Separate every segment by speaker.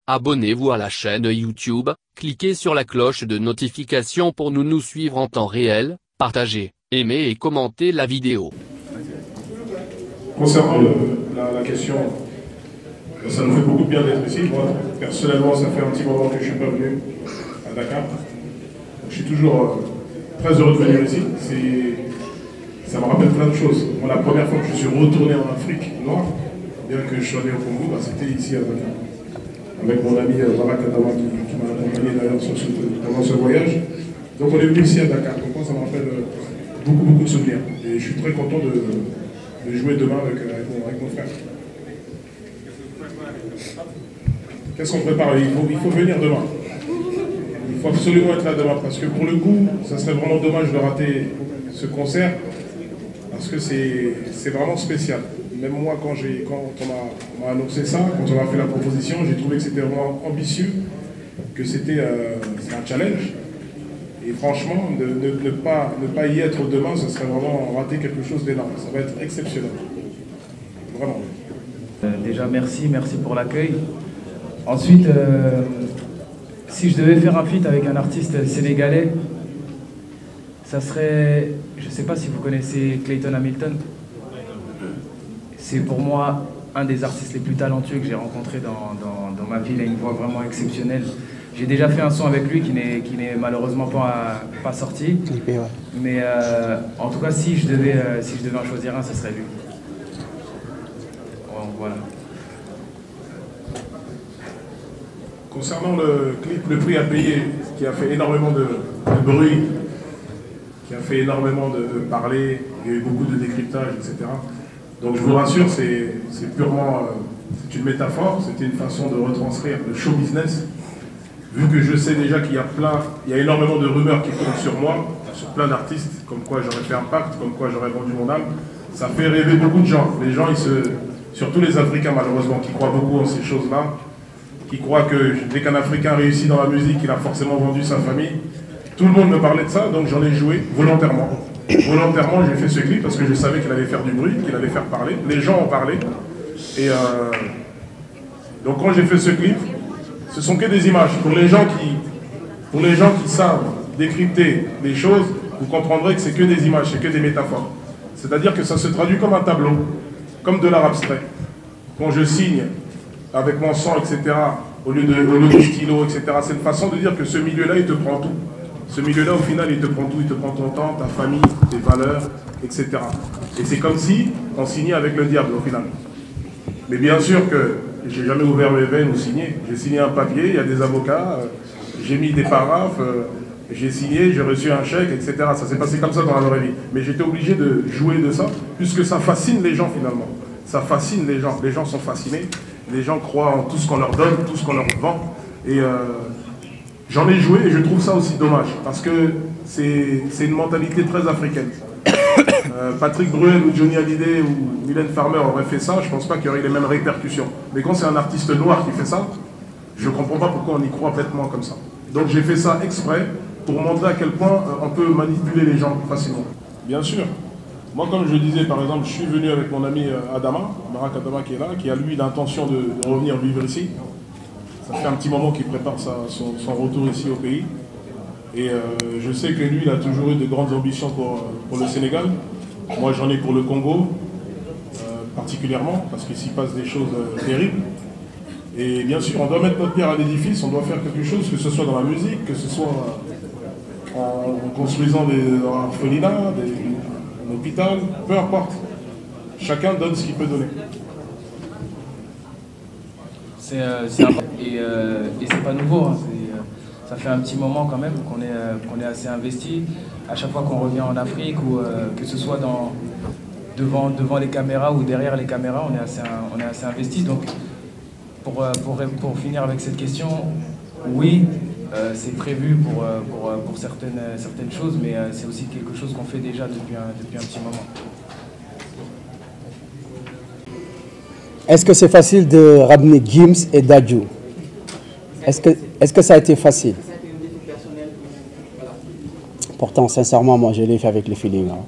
Speaker 1: Abonnez-vous à la chaîne YouTube, cliquez sur la cloche de notification pour nous suivre en temps réel, partagez, aimez et commentez la vidéo.
Speaker 2: Concernant la question, ça nous fait beaucoup de bien d'être ici. Moi, personnellement, ça fait un petit moment que je ne suis pas venu à Dakar. Je suis toujours très heureux de venir ici. Ça me rappelle plein de choses. Moi, la première fois que je suis retourné en Afrique noire, bien que je sois allé au Congo, c'était ici à Dakar. Avec mon ami Barak Adama qui m'a accompagné d'ailleurs pendant ce voyage. Donc on est venu ici à Dakar. Donc moi, ça me rappelle beaucoup de souvenirs. Et je suis très content de jouer demain avec mon frère. Qu'est-ce qu'on prépare? Il faut venir demain. Il faut absolument être là demain parce que pour le coup, ça serait vraiment dommage de rater ce concert parce que c'est vraiment spécial. Même moi, quand on m'a annoncé ça, quand on m'a fait la proposition, j'ai trouvé que c'était vraiment ambitieux, que c'était un challenge. Et franchement, ne pas y être demain, ce serait vraiment rater quelque chose d'énorme. Ça va être exceptionnel. Vraiment.
Speaker 3: Déjà, merci pour l'accueil. Ensuite, si je devais faire un feat avec un artiste sénégalais, ça serait, je ne sais pas si vous connaissez Clayton Hamilton. C'est pour moi un des artistes les plus talentueux que j'ai rencontré dans ma vie. Il a une voix vraiment exceptionnelle. J'ai déjà fait un son avec lui qui n'est malheureusement pas sorti. Mais en tout cas, si je devais en choisir un, ce serait lui. Voilà.
Speaker 2: Concernant le clip Le Prix à payer, qui a fait énormément de bruit, qui a fait énormément de parler, il y a eu beaucoup de décryptage, etc. Donc je vous rassure, c'est purement c'est une métaphore, c'était une façon de retranscrire le show business. Vu que je sais déjà qu'il y a énormément de rumeurs qui tournent sur moi, sur plein d'artistes, comme quoi j'aurais fait un pacte, comme quoi j'aurais vendu mon âme, ça fait rêver beaucoup de gens. Les gens, surtout les Africains malheureusement, qui croient beaucoup en ces choses-là, qui croient que dès qu'un Africain réussit dans la musique, il a forcément vendu sa famille. Tout le monde me parlait de ça, donc j'en ai joué volontairement. Volontairement, j'ai fait ce clip parce que je savais qu'il allait faire du bruit, qu'il allait faire parler. Les gens ont parlé. Et donc quand j'ai fait ce clip, ce sont que des images. Pour les gens qui savent décrypter les choses, vous comprendrez que c'est que des images, c'est que des métaphores. C'est-à-dire que ça se traduit comme un tableau, comme de l'art abstrait. Quand je signe avec mon sang, etc., au lieu de stylo, etc., c'est une façon de dire que ce milieu-là, il te prend tout. Ce milieu-là, au final, il te prend tout, il te prend ton temps, ta famille, tes valeurs, etc. Et c'est comme si on signait avec le diable, au final. Mais bien sûr que j'ai jamais ouvert mes veines ou signé. J'ai signé un papier, il y a des avocats, j'ai mis des paraphes, j'ai signé, j'ai reçu un chèque, etc. Ça s'est passé comme ça dans la vraie vie. Mais j'étais obligé de jouer de ça, puisque ça fascine les gens, finalement. Ça fascine les gens. Les gens sont fascinés. Les gens croient en tout ce qu'on leur donne, tout ce qu'on leur vend. Et j'en ai joué et je trouve ça aussi dommage, parce que c'est une mentalité très africaine. Patrick Bruel ou Johnny Hallyday ou Mylène Farmer auraient fait ça, je ne pense pas qu'il y aurait les mêmes répercussions. Mais quand c'est un artiste noir qui fait ça, je ne comprends pas pourquoi on y croit bêtement comme ça. Donc j'ai fait ça exprès pour montrer à quel point on peut manipuler les gens facilement. Bien sûr. Moi, comme je disais, par exemple, je suis venu avec mon ami Adama, Barak Adama qui est là, qui a lui l'intention de revenir vivre ici. Ça fait un petit moment qu'il prépare son retour ici au pays. Et je sais que lui, il a toujours eu de grandes ambitions pour le Sénégal. Moi, j'en ai pour le Congo, particulièrement, parce qu'il s'y passe des choses terribles. Et bien sûr, on doit mettre notre pierre à l'édifice, on doit faire quelque chose, que ce soit dans la musique, que ce soit en construisant des orphelinats, un hôpital, peu importe. Chacun donne ce qu'il peut donner.
Speaker 3: Et c'est pas nouveau, hein. Ça fait un petit moment quand même qu'on est assez investi. À chaque fois qu'on revient en Afrique, ou que ce soit devant les caméras ou derrière les caméras, on est assez investi. Donc pour finir avec cette question, oui, c'est prévu pour certaines choses, mais c'est aussi quelque chose qu'on fait déjà depuis un petit moment.
Speaker 4: Est-ce que c'est facile de ramener Gims et Dadju? Est-ce que ça a été facile? Pourtant, sincèrement, moi, je l'ai fait avec le feeling. Hein.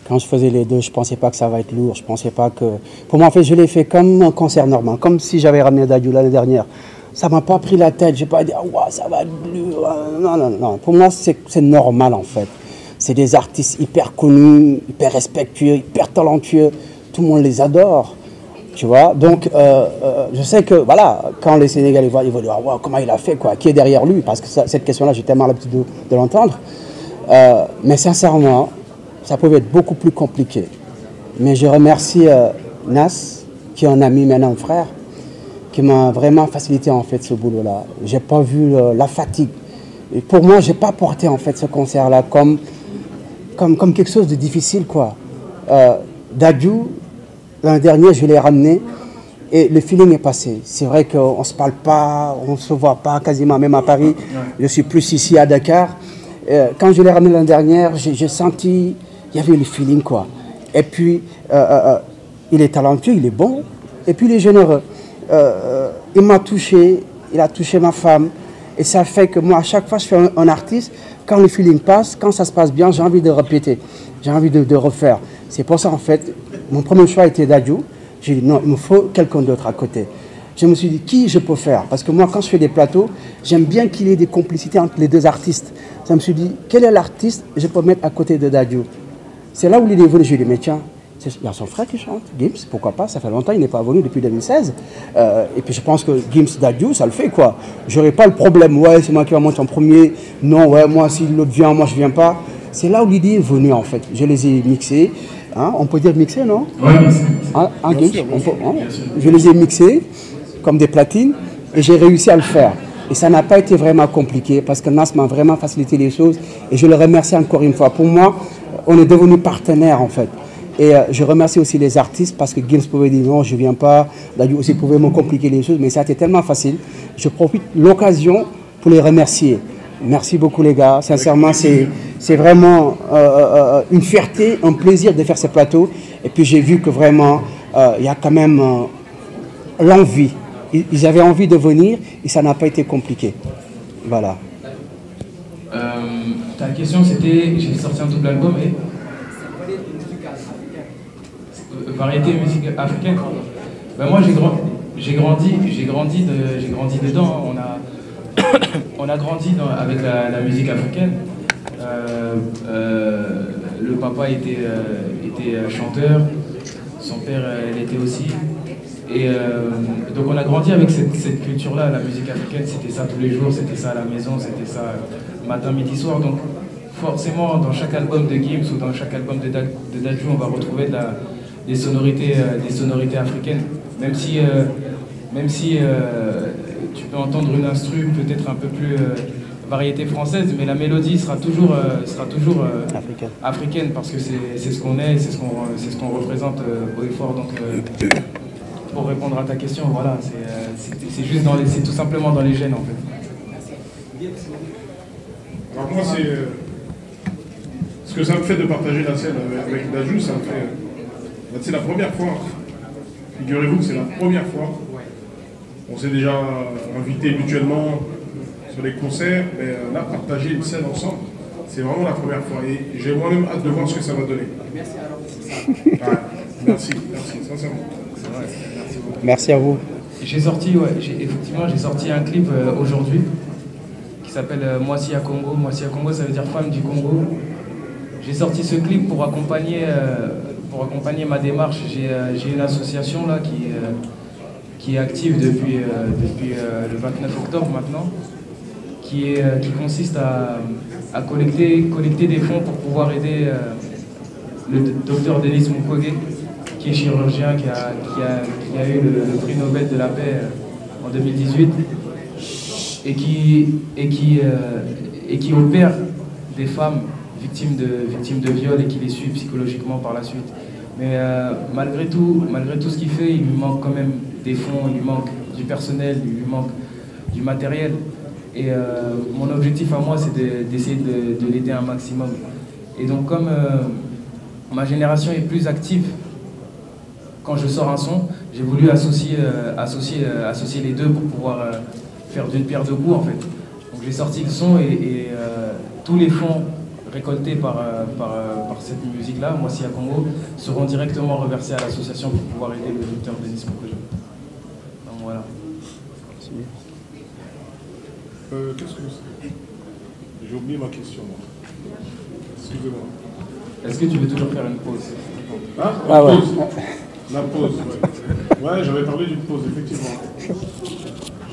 Speaker 4: Quand je faisais les deux, je ne pensais pas que ça va être lourd. Je pensais pas que... Pour moi, en fait, je l'ai fait comme un concert normal, comme si j'avais ramené Dadju l'année dernière. ça m'a pas pris la tête. J'ai pas dit, oh, ça va être non, non, non. Pour moi, c'est normal en fait. C'est des artistes hyper connus, hyper respectueux, hyper talentueux. Tout le monde les adore. Tu vois, donc je sais que voilà, quand les Sénégalais voient, ils vont dire wow, comment il a fait, quoi, qui est derrière lui, parce que cette question-là, j'ai tellement l'habitude de l'entendre. Mais sincèrement, ça pouvait être beaucoup plus compliqué. Mais je remercie Nas, qui est un ami, maintenant un frère, qui m'a vraiment facilité en fait ce boulot-là. J'ai pas vu la fatigue. Et pour moi, j'ai pas porté en fait ce concert-là comme quelque chose de difficile, quoi. Dadju, l'an dernier, je l'ai ramené et le feeling est passé. C'est vrai qu'on ne se parle pas, on ne se voit pas quasiment, même à Paris. Je suis plus ici à Dakar. Quand je l'ai ramené l'an dernier, j'ai senti, il y avait le feeling, quoi. Et puis, il est talentueux, il est bon, et puis il est généreux. Il m'a touché, il a touché ma femme. Et ça fait que moi, à chaque fois que je fais un artiste, quand le feeling passe, quand ça se passe bien, j'ai envie de répéter, j'ai envie de refaire. C'est pour ça, en fait, mon premier choix était Dadju. J'ai dit non, il me faut quelqu'un d'autre à côté. Je me suis dit, qui je peux faire? Parce que moi, quand je fais des plateaux, j'aime bien qu'il y ait des complicités entre les deux artistes. Je me suis dit, quel est l'artiste que je peux mettre à côté de Dadju? C'est là où il est venu. J'ai dit, mais tiens, il y a son frère qui chante, Gims, pourquoi pas? Ça fait longtemps, il n'est pas venu depuis 2016. Et puis je pense que Gims, Dadju, ça le fait, quoi. J'aurais pas le problème, ouais, c'est moi qui va monter en premier. Non, ouais, moi, si l'autre vient, moi, je viens pas. C'est là où l'idée est venue, en fait. Je les ai mixés. Hein, on peut dire mixés, non?
Speaker 2: Oui,
Speaker 4: Gims, je les ai mixés comme des platines et j'ai réussi à le faire. Et ça n'a pas été vraiment compliqué parce que Nas m'a vraiment facilité les choses et je le remercie encore une fois. Pour moi, on est devenus partenaires, en fait. Et je remercie aussi les artistes parce que Gims pouvait dire non, je ne viens pas. Dadju aussi pouvait me compliquer les choses, mais ça a été tellement facile. Je profite de l'occasion pour les remercier. Merci beaucoup les gars. Sincèrement, c'est vraiment une fierté, un plaisir de faire ce plateau. Et puis j'ai vu que vraiment, il y a quand même l'envie. Ils avaient envie de venir et ça n'a pas été compliqué. Voilà.
Speaker 3: Ta question c'était, j'ai sorti un double album et... variété musique africaine. Ben moi j'ai grandi dedans. On a grandi avec la musique africaine. Le papa était chanteur, son père l'était aussi. Et donc on a grandi avec cette culture-là, la musique africaine, c'était ça tous les jours, c'était ça à la maison, c'était ça matin, midi, soir. Donc forcément dans chaque album de Gims ou dans chaque album de Dadju, on va retrouver des sonorités africaines, même si tu peux entendre une instru peut-être un peu plus variété française, mais la mélodie sera toujours africaine parce que c'est ce qu'on est, c'est ce qu'on représente haut et fort. Donc pour répondre à ta question, voilà, c'est juste c'est tout simplement dans les gènes en fait.
Speaker 2: Alors moi ce que ça me fait de partager la scène avec Dadju, ça me fait. C'est la première fois, figurez-vous que c'est la première fois. On s'est déjà invité mutuellement sur les concerts, mais là, partager une scène ensemble, c'est vraiment la première fois. Et j'ai moi-même hâte de voir ce que ça va donner. Merci alors, c'est ça. Ouais, merci, sincèrement.
Speaker 3: Ouais, merci beaucoup.
Speaker 4: Merci à vous.
Speaker 3: J'ai sorti un clip aujourd'hui qui s'appelle Moissi à Congo. Moissi à Congo, ça veut dire femme du Congo. J'ai sorti ce clip pour accompagner ma démarche. J'ai une association là qui est active depuis le 29 octobre maintenant, qui consiste à collecter des fonds pour pouvoir aider le docteur Denis Mukwege, qui est chirurgien, qui a eu le prix Nobel de la paix en 2018 et qui opère des femmes victimes de viol et qui les suit psychologiquement par la suite. Mais malgré tout ce qu'il fait, il lui manque quand même des fonds, il lui manque du personnel, il lui manque du matériel. Et mon objectif à moi, c'est d'essayer de l'aider un maximum. Et donc comme ma génération est plus active, quand je sors un son, j'ai voulu associer les deux pour pouvoir faire d'une pierre deux coups en fait. Donc j'ai sorti le son et tous les fonds récoltés par cette musique-là, Moissi à Congo, seront directement reversés à l'association pour pouvoir aider le docteur Denis Mukwege. Donc voilà.
Speaker 2: Qu'est-ce que c'est? J'ai oublié ma question, moi. Excusez-moi.
Speaker 3: Est-ce que tu veux toujours faire une pause?
Speaker 2: Ah,
Speaker 4: Ah ouais.
Speaker 2: pause. La pause, ouais. Ouais, j'avais parlé d'une pause, effectivement.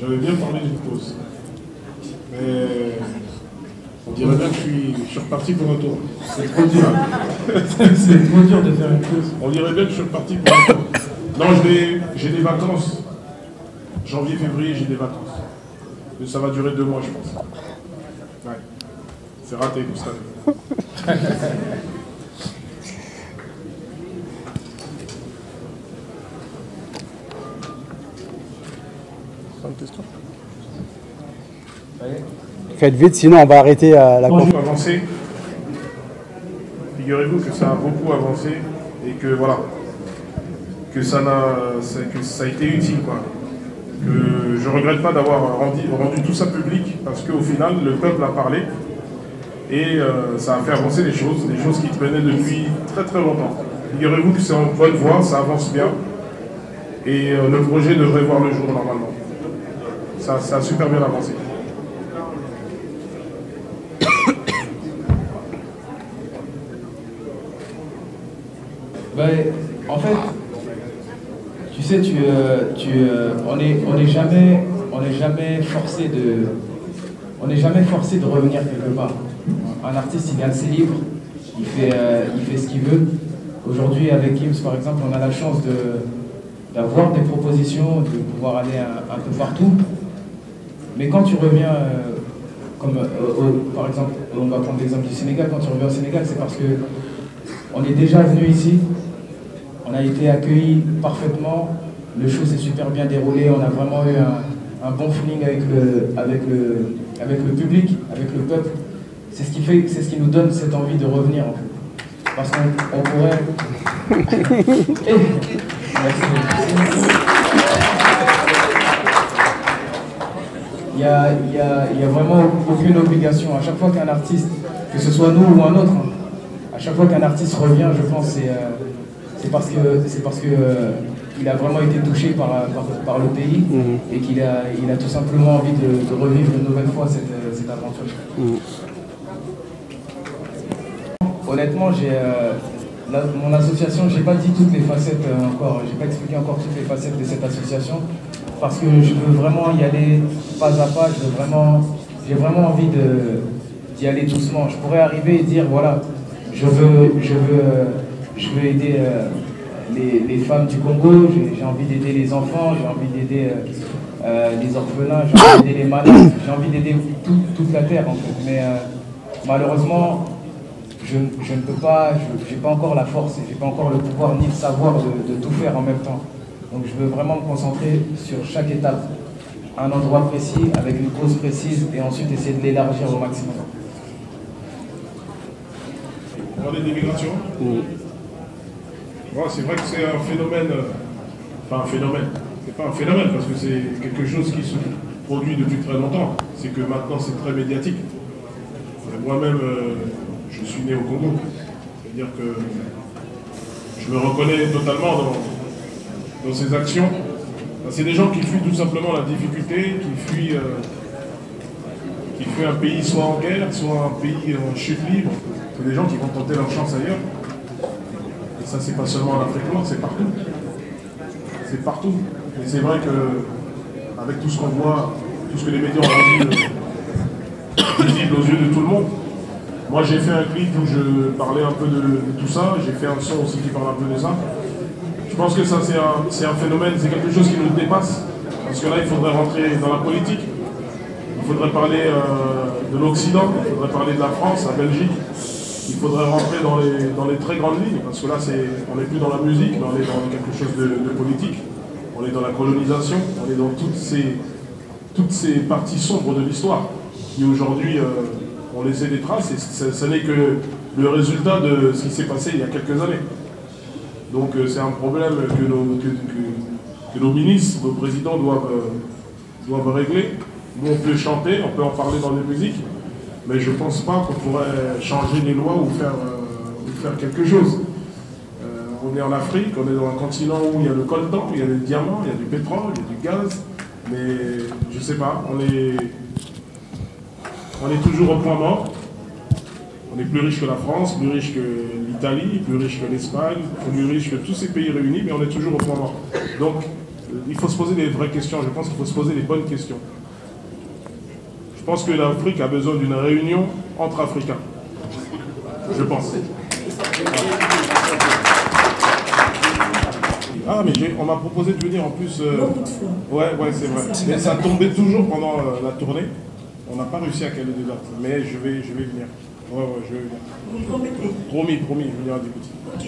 Speaker 2: J'avais bien parlé d'une pause. Mais on dirait bien que je suis reparti pour un tour.
Speaker 3: C'est trop dur. C'est trop dur de faire une pause.
Speaker 2: On dirait bien que je suis reparti pour un tour. Non, j'ai des vacances. Janvier, février, j'ai des vacances. Mais ça va durer 2 mois, je pense. Ouais. C'est raté tout ça.
Speaker 4: Faites vite, sinon on va arrêter la conférence.
Speaker 2: Avancé. Figurez-vous que ça a beaucoup avancé et que voilà, que ça a été utile, quoi. Que je regrette pas d'avoir rendu tout ça public parce qu'au final le peuple a parlé et ça a fait avancer des choses qui traînaient depuis très très longtemps. Figurez-vous que c'est en bonne voie, ça avance bien et le projet devrait voir le jour normalement. Ça a super bien avancé.
Speaker 3: Ben, en fait, tu sais, on n'est jamais forcé de revenir quelque part. Un artiste, il gagne ses livres, il fait ce qu'il veut. Aujourd'hui, avec Gims, par exemple, on a la chance d'avoir des propositions, de pouvoir aller un peu partout. Mais quand tu reviens, par exemple, on va prendre l'exemple du Sénégal, quand tu reviens au Sénégal, c'est parce que on est déjà venu ici, on a été accueillis parfaitement, le show s'est super bien déroulé, on a vraiment eu un bon feeling avec le public, avec le peuple. C'est ce qui nous donne cette envie de revenir en fait. Parce qu'on pourrait... Merci. Il n'y a vraiment aucune obligation. À chaque fois qu'un artiste, que ce soit nous ou un autre, à chaque fois qu'un artiste revient, je pense, c'est parce que il a vraiment été touché par le pays et qu'il a tout simplement envie de revivre une nouvelle fois cette aventure. Honnêtement, mon association, j'ai pas dit toutes les facettes encore, j'ai pas expliqué encore toutes les facettes de cette association parce que je veux vraiment y aller pas à pas, j'ai vraiment envie d'y aller doucement. Je pourrais arriver et dire voilà, je veux aider les femmes du Congo, j'ai envie d'aider les enfants, j'ai envie d'aider les orphelins, j'ai envie d'aider les malades, j'ai envie d'aider toute la terre en fait. Mais malheureusement, je ne peux pas, j'ai pas encore la force, j'ai pas encore le pouvoir ni le savoir de tout faire en même temps. Donc je veux vraiment me concentrer sur chaque étape, un endroit précis, avec une cause précise, et ensuite essayer de l'élargir au maximum.
Speaker 2: On parle d'immigration. Ouais, c'est vrai que c'est un phénomène, enfin un phénomène, c'est pas un phénomène parce que c'est quelque chose qui se produit depuis très longtemps, c'est que maintenant c'est très médiatique. Moi-même, je suis né au Congo, c'est-à-dire que je me reconnais totalement dans ces actions. C'est des gens qui fuient tout simplement la difficulté, qui fuient un pays soit en guerre, soit un pays en chute libre. C'est des gens qui vont tenter leur chance ailleurs. Et ça, c'est pas seulement en Afrique noire, c'est partout. C'est partout. Et c'est vrai que, avec tout ce qu'on voit, tout ce que les médias ont rendu visible aux yeux de tout le monde, moi j'ai fait un clip où je parlais un peu de tout ça, j'ai fait un son aussi qui parle un peu de ça. Je pense que ça c'est un phénomène, c'est quelque chose qui nous dépasse, parce que là il faudrait rentrer dans la politique, il faudrait parler de l'Occident, il faudrait parler de la France, la Belgique, il faudrait rentrer dans les très grandes lignes, parce que là on n'est plus dans la musique, mais on est dans quelque chose de politique, on est dans la colonisation, on est dans toutes ces parties sombres de l'histoire, qui aujourd'hui ont laissé des traces, et ce n'est que le résultat de ce qui s'est passé il y a quelques années. Donc c'est un problème que nos ministres, nos présidents doivent régler. Nous on peut chanter, on peut en parler dans les musiques, mais je ne pense pas qu'on pourrait changer les lois ou faire quelque chose. On est en Afrique, on est dans un continent où il y a le coltan, il y a des diamants, il y a du pétrole, il y a du gaz, mais je ne sais pas, On est toujours au point mort. On est plus riche que la France, plus riche que l'Italie, plus riche que l'Espagne, plus riche que tous ces pays réunis, mais on est toujours au point mort. Donc, il faut se poser des vraies questions. Je pense qu'il faut se poser les bonnes questions. Je pense que l'Afrique a besoin d'une réunion entre Africains. Je pense. Ah, mais on m'a proposé de venir en plus. Ouais, c'est vrai. Mais ça tombait toujours pendant la tournée. On n'a pas réussi à caler des dates. Mais je vais venir. Ouais, je vais venir.
Speaker 5: Vous promettez?
Speaker 2: Promis, je vais venir à Djibouti.
Speaker 5: Ok.